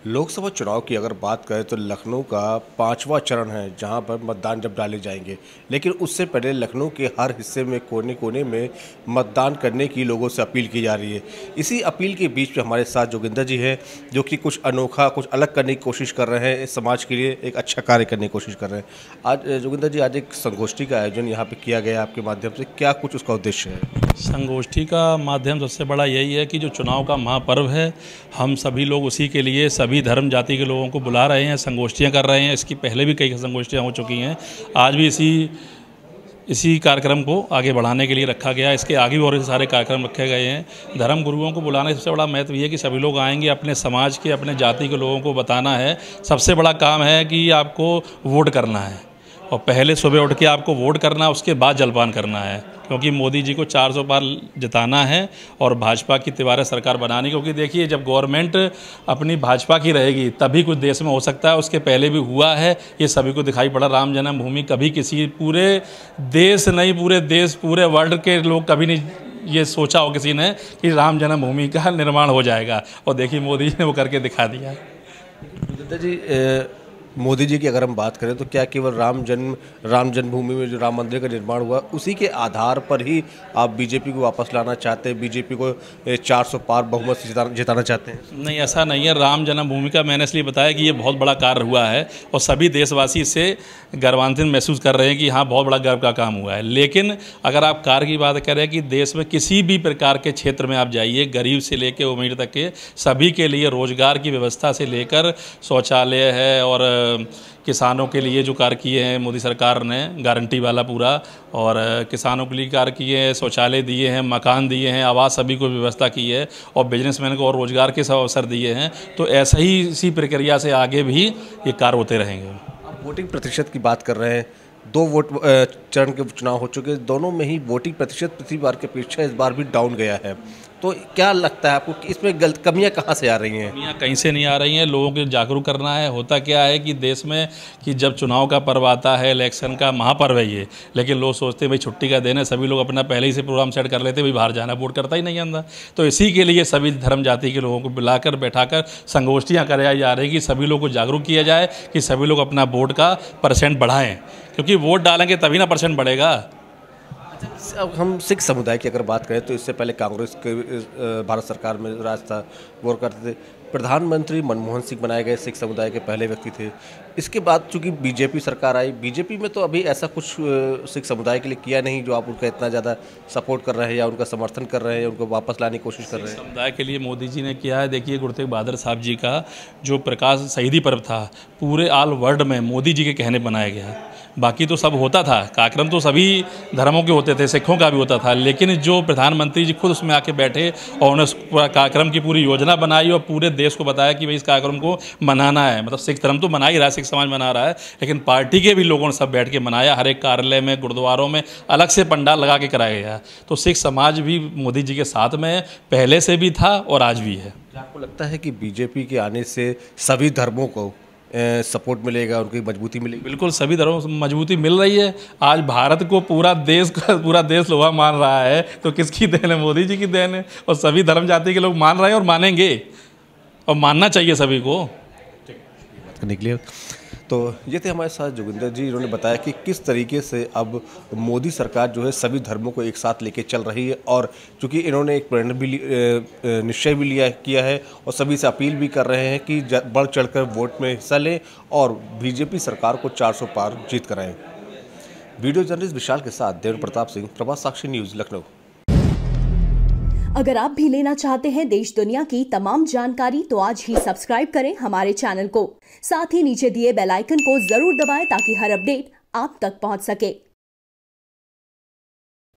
लोकसभा चुनाव की अगर बात करें तो लखनऊ का 5वां चरण है जहां पर मतदान जब डाले जाएंगे, लेकिन उससे पहले लखनऊ के हर हिस्से में कोने कोने में मतदान करने की लोगों से अपील की जा रही है। इसी अपील के बीच में हमारे साथ जोगिंदर जी हैं जो कि कुछ अनोखा, कुछ अलग करने की कोशिश कर रहे हैं, समाज के लिए एक अच्छा कार्य करने की कोशिश कर रहे हैं। आज जोगिंदर जी, आज एक संगोष्ठी का आयोजन यहाँ पर किया गया आपके माध्यम से, क्या कुछ उसका उद्देश्य है? संगोष्ठी का माध्यम सबसे बड़ा यही है कि जो चुनाव का महापर्व है, हम सभी लोग उसी के लिए सभी धर्म जाति के लोगों को बुला रहे हैं, संगोष्ठियां कर रहे हैं। इसकी पहले भी कई संगोष्ठियां हो चुकी हैं। आज भी इसी कार्यक्रम को आगे बढ़ाने के लिए रखा गया। इसके आगे भी और सारे कार्यक्रम रखे गए हैं। धर्म गुरुओं को बुलाने सबसे बड़ा महत्व ये है कि सभी लोग आएंगे, अपने समाज के, अपने जाति के लोगों को बताना है। सबसे बड़ा काम है कि आपको वोट करना है, और पहले सुबह उठ के आपको वोट करना, उसके बाद जलपान करना है, क्योंकि मोदी जी को 400 पार जिताना है और भाजपा की तिवारा सरकार बनानी। क्योंकि देखिए, जब गवर्नमेंट अपनी भाजपा की रहेगी तभी कुछ देश में हो सकता है। उसके पहले भी हुआ है, ये सभी को दिखाई पड़ा। राम जन्मभूमि कभी किसी पूरे देश नहीं, पूरे देश, पूरे वर्ल्ड के लोग कभी नहीं ये सोचा हो किसी ने कि राम जन्मभूमि का निर्माण हो जाएगा, और देखिए मोदी जी ने वो करके दिखा दिया। जी, मोदी जी की अगर हम बात करें तो क्या केवल राम जन्मभूमि में जो राम मंदिर का निर्माण हुआ उसी के आधार पर ही आप बीजेपी को वापस लाना चाहते हैं, बीजेपी को 400 पार बहुमत से जिताना चाहते हैं? नहीं, ऐसा नहीं है। राम जन्मभूमि का मैंने इसलिए बताया कि ये बहुत बड़ा कार्य हुआ है और सभी देशवासी इससे गर्वान्वित महसूस कर रहे हैं कि हाँ, बहुत बड़ा गर्व का काम हुआ है। लेकिन अगर आप कार्य की बात करें कि देश में किसी भी प्रकार के क्षेत्र में आप जाइए, गरीब से लेकर अमीर तक के सभी के लिए रोजगार की व्यवस्था से लेकर शौचालय है, और किसानों के लिए जो कार्य किए हैं मोदी सरकार ने, गारंटी वाला पूरा, और किसानों के लिए कार्य किए हैं, शौचालय दिए हैं, मकान दिए हैं, आवास सभी को व्यवस्था की है, और बिजनेसमैन को और रोजगार के सब अवसर दिए हैं। तो ऐसा ही इसी प्रक्रिया से आगे भी ये कार्य होते रहेंगे। आप वोटिंग प्रतिशत की बात कर रहे हैं। 2 चरण के चुनाव हो चुके हैं, दोनों में ही वोटिंग प्रतिशत पिछली बार की अपेक्षा इस बार भी डाउन गया है। तो क्या लगता है आपको कि इसमें कमियां कहां से आ रही हैं? कमियां कहीं से नहीं आ रही हैं, लोगों को जागरूक करना है। होता क्या है कि देश में कि जब चुनाव का पर्व आता है, इलेक्शन का महापर्व है ये, लेकिन लोग सोचते हैं भाई छुट्टी का दिन है, सभी लोग अपना पहले ही से प्रोग्राम सेट कर लेते हैं, भाई बाहर जाना, वोट करता ही नहीं अंदर। तो इसी के लिए सभी धर्म जाति के लोगों को बुलाकर बैठाकर संगोष्ठियाँ कराई जा रही हैं कि सभी लोग को जागरूक किया जाए कि सभी लोग अपना वोट का परसेंट बढ़ाएँ, क्योंकि वोट डालेंगे तभी ना परसेंट बढ़ेगा। अब हम सिख समुदाय की अगर बात करें तो इससे पहले कांग्रेस के भारत सरकार में राज था, वो करते थे। प्रधानमंत्री मनमोहन सिंह बनाए गए सिख समुदाय के पहले व्यक्ति थे। इसके बाद चूंकि बीजेपी सरकार आई, बीजेपी में तो अभी ऐसा कुछ सिख समुदाय के लिए किया नहीं जो आप उनका इतना ज़्यादा सपोर्ट कर रहे हैं या उनका समर्थन कर रहे हैं, उनको वापस लाने की कोशिश कर रहे हैं। समुदाय के लिए मोदी जी ने किया है। देखिए, गुरु तेग बहादुर साहब जी का जो प्रकाश शहीदी पर्व था, पूरे ऑल वर्ल्ड में मोदी जी के कहने बनाया गया। बाकी तो सब होता था, कार्यक्रम तो सभी धर्मों के होते थे, सिखों का भी होता था, लेकिन जो प्रधानमंत्री जी खुद उसमें आके बैठे और उन्होंने उस कार्यक्रम की पूरी योजना बनाई और पूरे देश को बताया कि भाई इस कार्यक्रम को मनाना है। मतलब सिख धर्म तो मना ही रहा है, सिख समाज मना रहा है, लेकिन पार्टी के भी लोगों ने सब बैठ के मनाया। हर एक कार्यालय में, गुरुद्वारों में अलग से पंडाल लगा के कराया गया। तो सिख समाज भी मोदी जी के साथ में पहले से भी था और आज भी है। आपको लगता है कि बीजेपी के आने से सभी धर्मों को सपोर्ट मिलेगा, उनकी मजबूती मिलेगी? बिल्कुल, सभी धर्मों को मजबूती मिल रही है। आज भारत को पूरा देश लोहा मान रहा है, तो किसकी देन है? मोदी जी की देन है। और सभी धर्म जाति के लोग मान रहे हैं और मानेंगे, और मानना चाहिए सभी को। बात करने के लिए तो ये थे हमारे साथ जोगिंदर जी, इन्होंने बताया कि किस तरीके से अब मोदी सरकार जो है सभी धर्मों को एक साथ लेके चल रही है, और चूँकि इन्होंने एक प्रण भी निश्चय भी किया है और सभी से अपील भी कर रहे हैं कि बढ़ चढ़कर वोट में हिस्सा लें और बीजेपी सरकार को 400 पार जीत कराएं। वीडियो जर्नलिस्ट विशाल के साथ देवेंद्र प्रताप सिंह, प्रभात साक्षी न्यूज़, लखनऊ। अगर आप भी लेना चाहते हैं देश दुनिया की तमाम जानकारी तो आज ही सब्सक्राइब करें हमारे चैनल को। साथ ही नीचे दिए बेल आइकन को जरूर दबाएं ताकि हर अपडेट आप तक पहुंच सके।